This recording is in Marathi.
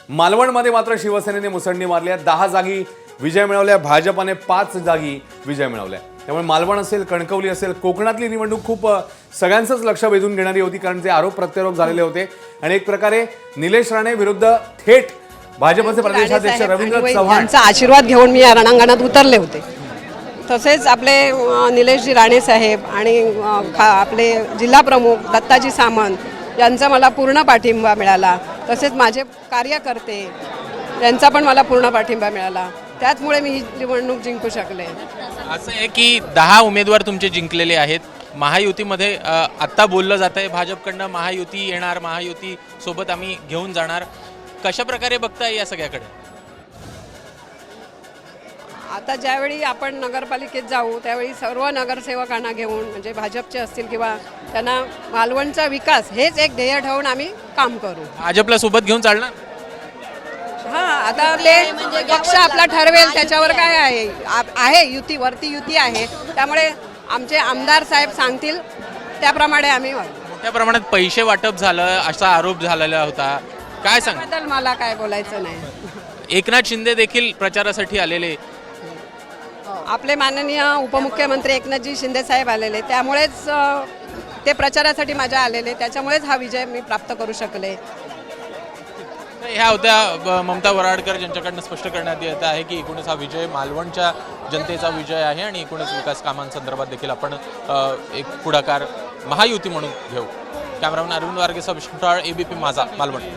मालवणमध्ये मात्र शिवसेनेने मुसंडी मारली आहे। 10 जागी विजय मिळवल्या, भाजपाने 5 जागी विजय मिळवलाय। त्यामुळे मालवण असेल, कणकवली असेल, कोकणातली निवडणूक खूप सगळ्यांचंच लक्ष वेधून घेणारी होती, कारण ते आरोप प्रत्यारोप झालेले होते आणि एक प्रकारे निलेश राणे विरुद्ध थेट भाजपचे प्रदेशाध्यक्ष रवींद्र चव्हाण यांचा आशीर्वाद घेऊन मी या रणांगणात उतरले होते। तसेच आपले निलेशजी राणे साहेब आणि आपले जिल्हा प्रमुख दत्ताजी सामंत यांचा मला पूर्ण पाठिंबा मिळाला। तसेच माझे कार्यकर्ते यांचा पण मला पूर्ण पाठिंबा मिळाला। त्याचमुळे मी ही निवडणूक जिंकू शकले। असं आहे की 10 उमेदवार तुमचे जिंकलेले आहेत। महायुतीमध्ये आत्ता बोललं जात आहे भाजपकडनं महायुती येणार, महायुती सोबत आम्ही घेऊन जाणार। कशा प्रकारे बघताय या सगळ्याकडे? आता ज्यावेळी आपण नगरपालिकेत जाऊ त्यावेळी सर्व नगरसेवकांना घेऊन, म्हणजे भाजपचे असतील किंवा त्यांना मालवणचा विकास हेच एक ध्येय ठेवून आम्ही काम करू। भाजपला सोबत घेऊन चालणार? हां, आता ते पक्ष आपला ठरवेल त्याच्यावर काय आहे युती, वरती युती आहे। त्यामुळे आमचे आमदार साहेब सांगतील त्याप्रमाणे आम्ही मोठ्या प्रमाणात पैसे वाटप झालं असा आरोप झालेला होता, काय सांग? त्याबद्दल मला काय बोलायचं नाही। एकनाथ शिंदे देखील प्रचारासाठी आलेले, आपले माननीय उपमुख्यमंत्री एकनाथजी शिंदे साहेब आलेले, त्यामुळेच ते प्रचारासाठी माझ्या आलेले, त्याच्यामुळेच हा विजय मी प्राप्त करू शकले। ह्या होत्या ममता वराडकर, ज्यांच्याकडनं स्पष्ट करण्यात येत आहे की एकूणच हा विजय मालवणच्या जनतेचा विजय आहे आणि एकूणच विकास कामांसंदर्भात देखील आपण एक पुढाकार महायुती म्हणून घेऊ। कॅमेरामॅन अरविंद वारगेसह विष्णू टाळ, ABP माझा, मालवण।